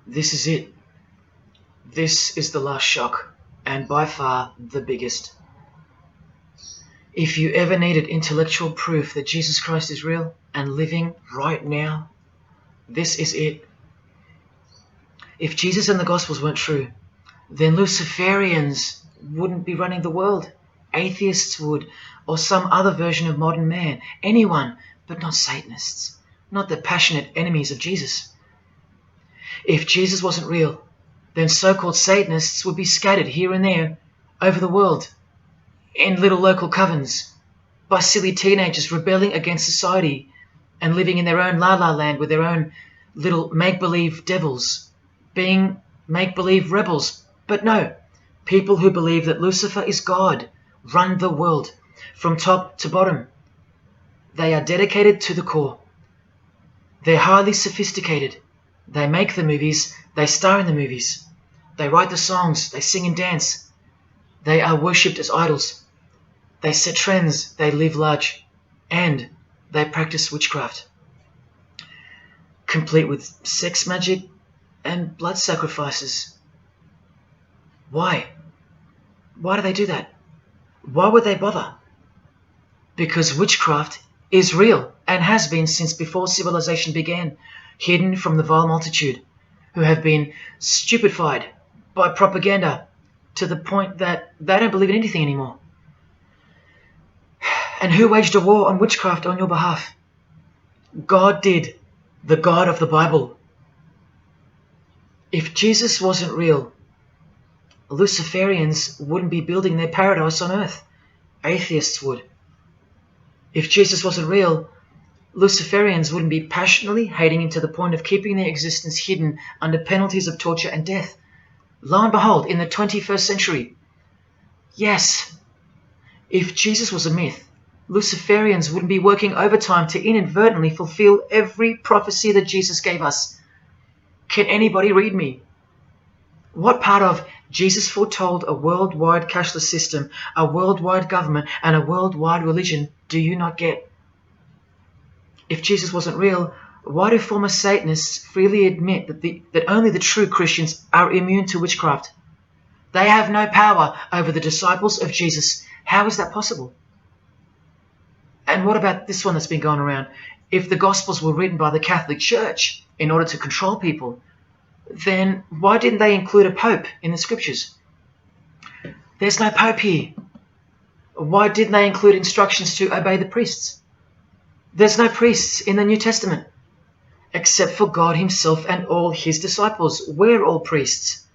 This is it. This is the last shock, and by far the biggest. If you ever needed intellectual proof that Jesus Christ is real and living right now, this is it. If Jesus and the Gospels weren't true, then Luciferians wouldn't be running the world. Atheists would, or some other version of modern man. Anyone, but not Satanists, not the passionate enemies of Jesus. If Jesus wasn't real, then so-called Satanists would be scattered here and there over the world in little local covens by silly teenagers rebelling against society and living in their own la-la land with their own little make-believe devils, being make-believe rebels. But no, people who believe that Lucifer is God run the world from top to bottom. They are dedicated to the core. They're highly sophisticated. They make the movies, they star in the movies. They write the songs, they sing and dance. They are worshipped as idols. They set trends, they live large, and they practice witchcraft, complete with sex magic and blood sacrifices. Why? Why do they do that? Why would they bother? Because witchcraft is real and has been since before civilization began, hidden from the vile multitude who have been stupefied by propaganda to the point that they don't believe in anything anymore. And who waged a war on witchcraft on your behalf? God did, the God of the Bible. If Jesus wasn't real, Luciferians wouldn't be building their paradise on earth. Atheists would. If Jesus wasn't real, Luciferians wouldn't be passionately hating him to the point of keeping their existence hidden under penalties of torture and death. Lo and behold, in the 21st century. Yes, if Jesus was a myth, Luciferians wouldn't be working overtime to inadvertently fulfill every prophecy that Jesus gave us. Can anybody read me? What part of Jesus foretold a worldwide cashless system, a worldwide government, and a worldwide religion do you not get? If Jesus wasn't real, why do former Satanists freely admit that only the true Christians are immune to witchcraft? They have no power over the disciples of Jesus. How is that possible? And what about this one that's been going around? If the Gospels were written by the Catholic Church in order to control people, then why didn't they include a pope in the scriptures? There's no pope here. Why didn't they include instructions to obey the priests? There's no priests in the New Testament, except for God himself and all his disciples. We're all priests.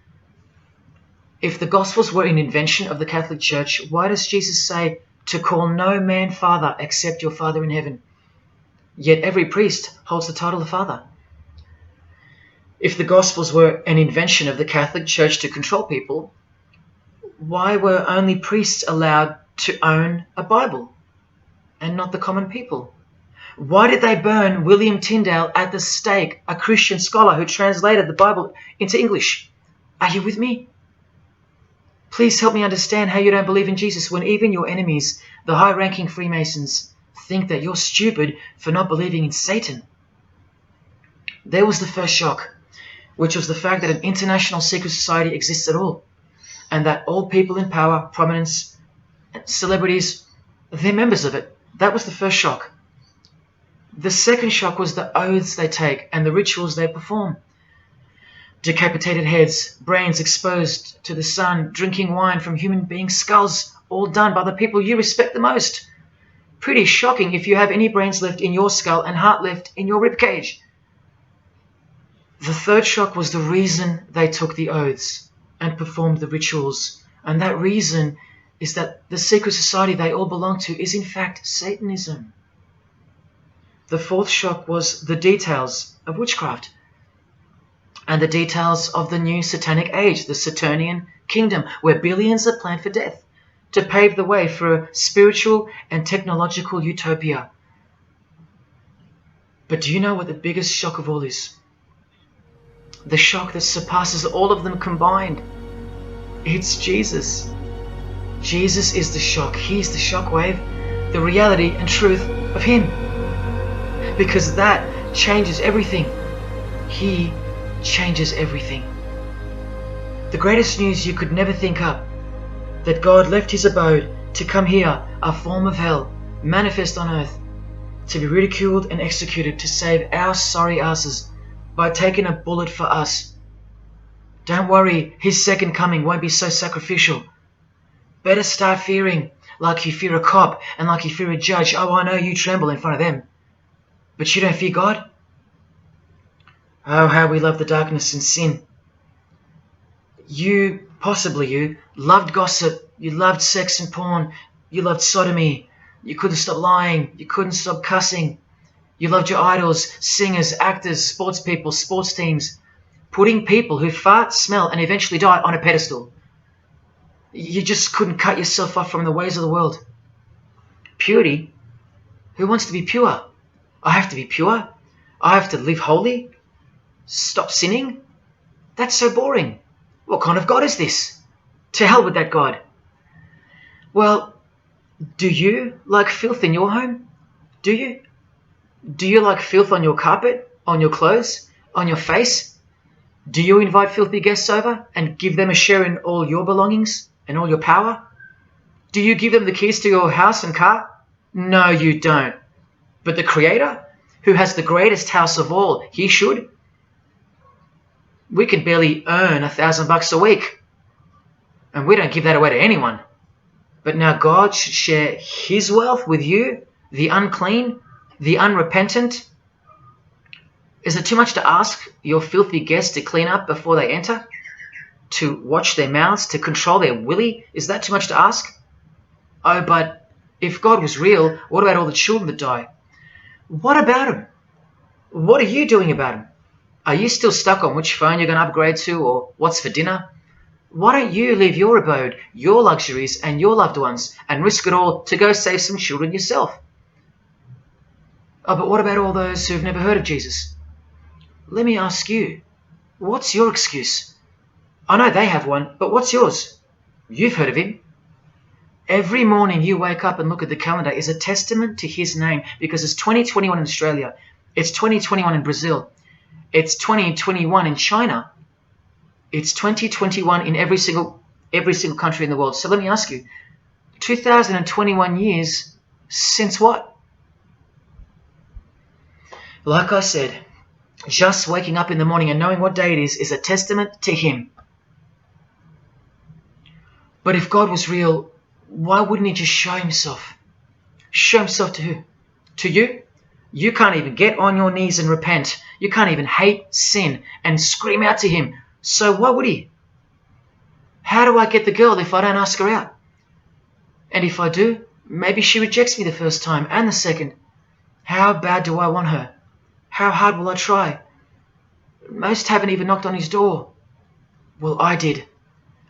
If the Gospels were an invention of the Catholic Church, why does Jesus say to call no man Father except your Father in heaven? Yet every priest holds the title of Father. If the Gospels were an invention of the Catholic Church to control people, why were only priests allowed to own a Bible and not the common people? Why did they burn William Tyndale at the stake, a Christian scholar who translated the Bible into English? Are you with me? Please help me understand how you don't believe in Jesus when even your enemies, the high-ranking Freemasons, think that you're stupid for not believing in Satan. There was the first shock, which was the fact that an international secret society exists at all, and that all people in power, prominence, celebrities, they're members of it. That was the first shock. The second shock was the oaths they take and the rituals they perform. Decapitated heads, brains exposed to the sun, drinking wine from human beings' skulls, all done by the people you respect the most. Pretty shocking if you have any brains left in your skull and heart left in your ribcage. The third shock was the reason they took the oaths and performed the rituals. And that reason is that the secret society they all belong to is in fact Satanism. The fourth shock was the details of witchcraft and the details of the new satanic age, the Saturnian kingdom, where billions are planned for death to pave the way for a spiritual and technological utopia. But do you know what the biggest shock of all is? The shock that surpasses all of them combined. It's Jesus. Jesus is the shock. He's the shockwave, the reality and truth of him. Because that changes everything. He changes everything. The greatest news you could never think up, that God left his abode to come here, a form of hell, manifest on earth, to be ridiculed and executed to save our sorry asses by taking a bullet for us. Don't worry, his second coming won't be so sacrificial. Better start fearing like you fear a cop and like you fear a judge. Oh, I know you tremble in front of them. But you don't fear God? Oh, how we love the darkness and sin. Possibly you, loved gossip, you loved sex and porn, you loved sodomy, you couldn't stop lying, you couldn't stop cussing, you loved your idols, singers, actors, sports people, sports teams, putting people who fart, smell and eventually die on a pedestal. You just couldn't cut yourself off from the ways of the world. Purity? Who wants to be pure? I have to be pure? I have to live holy? Stop sinning? That's so boring. What kind of God is this? To hell with that God. Well, do you like filth in your home? Do you? Do you like filth on your carpet, on your clothes, on your face? Do you invite filthy guests over and give them a share in all your belongings and all your power? Do you give them the keys to your house and car? No, you don't. But the Creator, who has the greatest house of all, he should. We can barely earn $1,000 a week, and we don't give that away to anyone. But now God should share his wealth with you, the unclean, the unrepentant. Is it too much to ask your filthy guests to clean up before they enter? To watch their mouths, to control their willy? Is that too much to ask? Oh, but if God was real, what about all the children that die? What about them? What are you doing about them? Are you still stuck on which phone you're going to upgrade to or what's for dinner? Why don't you leave your abode, your luxuries and your loved ones and risk it all to go save some children yourself? Oh, but what about all those who've never heard of Jesus? Let me ask you, what's your excuse? I know they have one, but what's yours? You've heard of him. Every morning you wake up and look at the calendar is a testament to his name, because it's 2021 in Australia, it's 2021 in Brazil, it's 2021 in China, it's 2021 in every single country in the world. So let me ask you, 2021 years since what? Like I said, just waking up in the morning and knowing what day it is a testament to him. But if God was real, why wouldn't he just show himself? Show himself to who? To you? You can't even get on your knees and repent. You can't even hate sin and scream out to him. So why would he? How do I get the girl if I don't ask her out? And if I do, maybe she rejects me the first time and the second. How bad do I want her? How hard will I try? Most haven't even knocked on his door. Well, I did.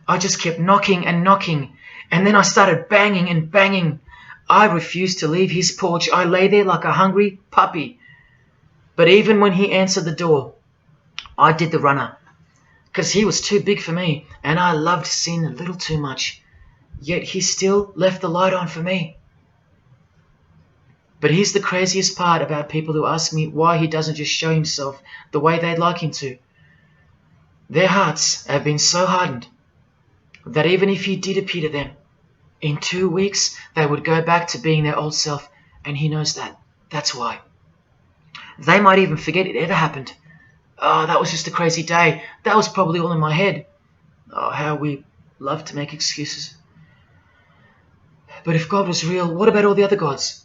I just kept knocking and knocking, and then I started banging and banging. I refused to leave his porch. I lay there like a hungry puppy. But even when he answered the door, I did the runner, because he was too big for me, and I loved sin a little too much. Yet he still left the light on for me. But here's the craziest part about people who ask me why he doesn't just show himself the way they'd like him to. Their hearts have been so hardened that even if he did appear to them, in 2 weeks they would go back to being their old self, and he knows that. That's why. They might even forget it ever happened. Oh, that was just a crazy day. That was probably all in my head. Oh, how we love to make excuses. But if God was real, what about all the other gods?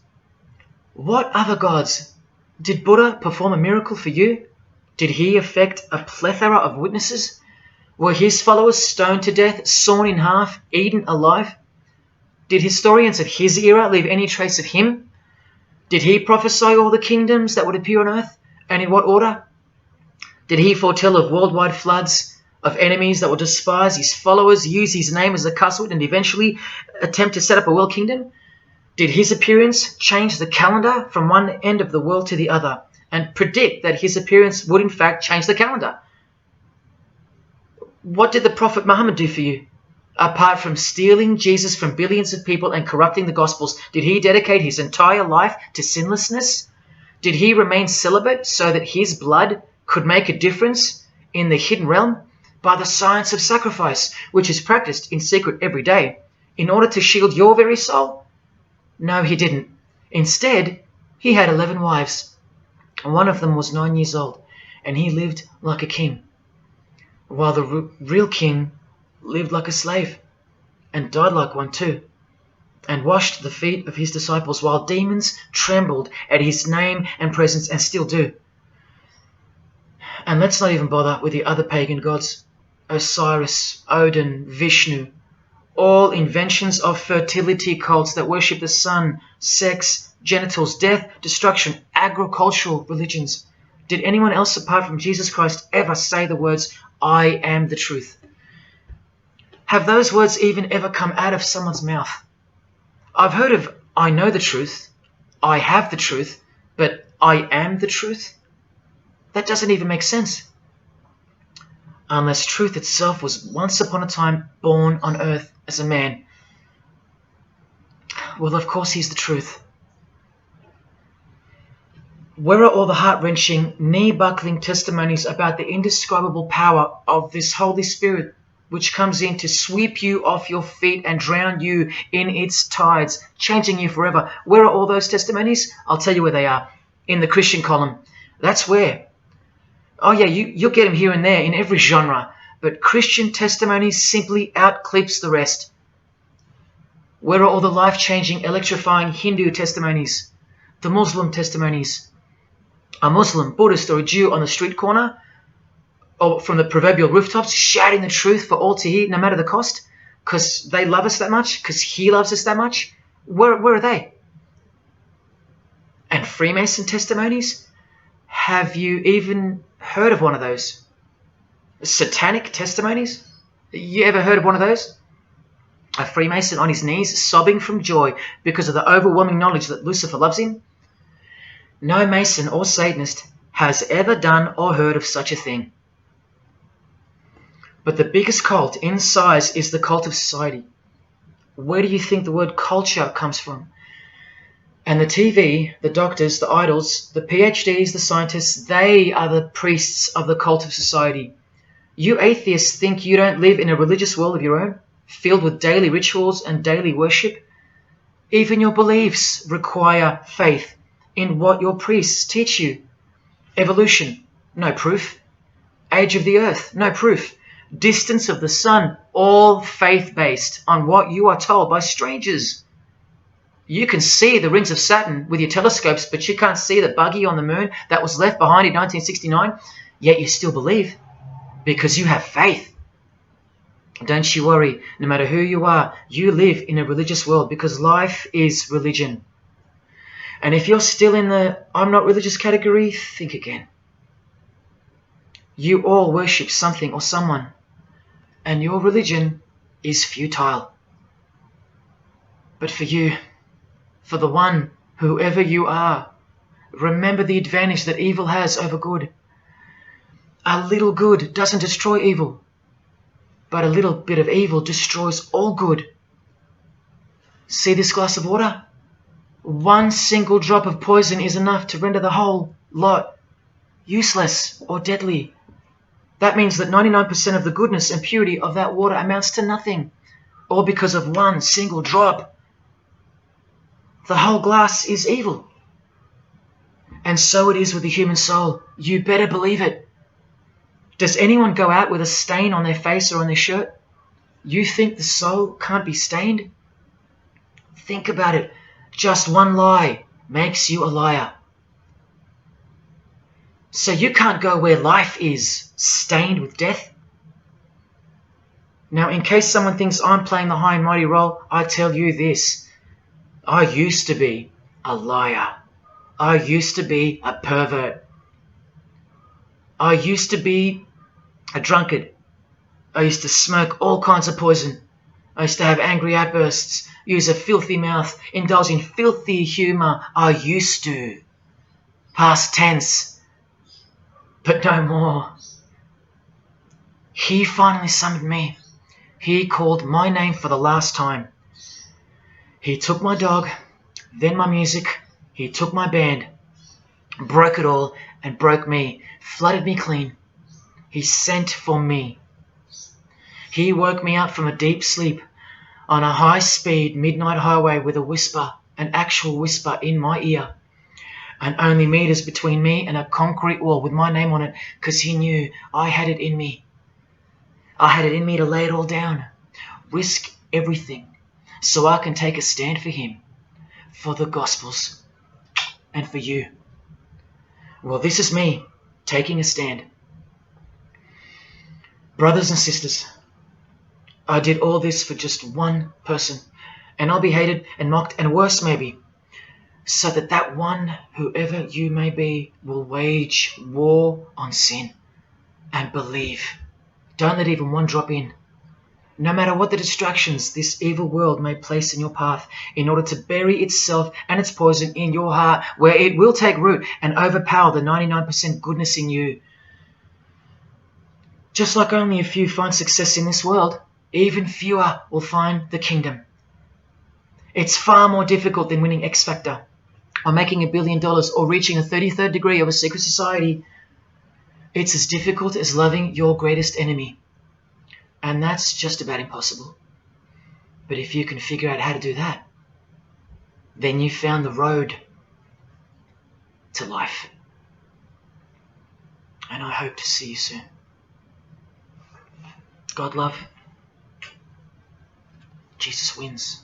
What other gods? Did Buddha perform a miracle for you? Did he affect a plethora of witnesses? Were his followers stoned to death, sawn in half, eaten alive? Did historians of his era leave any trace of him? Did he prophesy all the kingdoms that would appear on earth, and in what order? Did he foretell of worldwide floods, of enemies that would despise his followers, use his name as a cuss word, and eventually attempt to set up a world kingdom? Did his appearance change the calendar from one end of the world to the other, and predict that his appearance would in fact change the calendar? What did the Prophet Muhammad do for you? Apart from stealing Jesus from billions of people and corrupting the Gospels, did he dedicate his entire life to sinlessness? Did he remain celibate so that his blood could make a difference in the hidden realm by the science of sacrifice, which is practiced in secret every day, in order to shield your very soul? No, he didn't. Instead, he had 11 wives. One of them was 9 years old, and he lived like a king, while the real king lived like a slave, and died like one too, and washed the feet of his disciples, while demons trembled at his name and presence, and still do. And let's not even bother with the other pagan gods, Osiris, Odin, Vishnu, all inventions of fertility cults that worship the sun, sex, genitals, death, destruction, agricultural religions. Did anyone else apart from Jesus Christ ever say the words, "I am the truth"? Have those words even ever come out of someone's mouth? I've heard of "I know the truth," "I have the truth," but "I am the truth"? That doesn't even make sense. Unless truth itself was once upon a time born on earth as a man. Well, of course he's the truth. Where are all the heart-wrenching, knee-buckling testimonies about the indescribable power of this Holy Spirit, which comes in to sweep you off your feet and drown you in its tides, changing you forever? Where are all those testimonies? I'll tell you where they are. In the Christian column. That's where. Oh yeah, you'll get them here and there in every genre, but Christian testimonies simply outclips the rest. Where are all the life-changing, electrifying Hindu testimonies? The Muslim testimonies? A Muslim, Buddhist, or a Jew on the street corner, or from the proverbial rooftops, shouting the truth for all to hear, no matter the cost, because they love us that much, because he loves us that much? Where are they? And Freemason testimonies? Have you even heard of one of those? Satanic testimonies? You ever heard of one of those? A Freemason on his knees, sobbing from joy because of the overwhelming knowledge that Lucifer loves him? No Mason or Satanist has ever done or heard of such a thing. But the biggest cult in size is the cult of society. Where do you think the word culture comes from? And the TV, the doctors, the idols, the PhDs, the scientists, they are the priests of the cult of society. You atheists think you don't live in a religious world of your own, filled with daily rituals and daily worship? Even your beliefs require faith in what your priests teach you. Evolution, no proof. Age of the earth, no proof. Distance of the sun, all faith-based on what you are told by strangers. You can see the rings of Saturn with your telescopes, but you can't see the buggy on the moon that was left behind in 1969, yet you still believe, because you have faith. Don't you worry, no matter who you are, you live in a religious world, because life is religion. And if you're still in the "I'm not religious" category, think again. You all worship something or someone, and your religion is futile. But for you, for the one, whoever you are, remember the advantage that evil has over good. A little good doesn't destroy evil, but a little bit of evil destroys all good. See this glass of water? One single drop of poison is enough to render the whole lot useless or deadly. That means that 99% of the goodness and purity of that water amounts to nothing, all because of one single drop. The whole glass is evil. And so it is with the human soul. You better believe it. Does anyone go out with a stain on their face or on their shirt? You think the soul can't be stained? Think about it. Just one lie makes you a liar. So you can't go where life is, stained with death? Now, in case someone thinks I'm playing the high and mighty role, I tell you this. I used to be a liar. I used to be a pervert. I used to be a drunkard. I used to smoke all kinds of poison. I used to have angry outbursts, use a filthy mouth, indulge in filthy humour. I used to. Past tense. But no more. He finally summoned me. He called my name for the last time. He took my dog, then my music. He took my band, broke it all, and broke me, flooded me clean. He sent for me. He woke me up from a deep sleep on a high-speed midnight highway with a whisper, an actual whisper in my ear, and only meters between me and a concrete wall with my name on it, because he knew I had it in me. I had it in me to lay it all down, risk everything, so I can take a stand for him, for the Gospels, and for you. Well, this is me taking a stand. Brothers and sisters, I did all this for just one person, and I'll be hated and mocked and worse maybe, so that that one, whoever you may be, will wage war on sin and believe. Don't let even one drop in. No matter what the distractions this evil world may place in your path, in order to bury itself and its poison in your heart, where it will take root and overpower the 99% goodness in you. Just like only a few find success in this world, even fewer will find the kingdom. It's far more difficult than winning X Factor, or making $1 billion, or reaching a 33rd degree of a secret society. It's as difficult as loving your greatest enemy. And that's just about impossible. But if you can figure out how to do that, then you've found the road to life. And I hope to see you soon. God love. Jesus wins.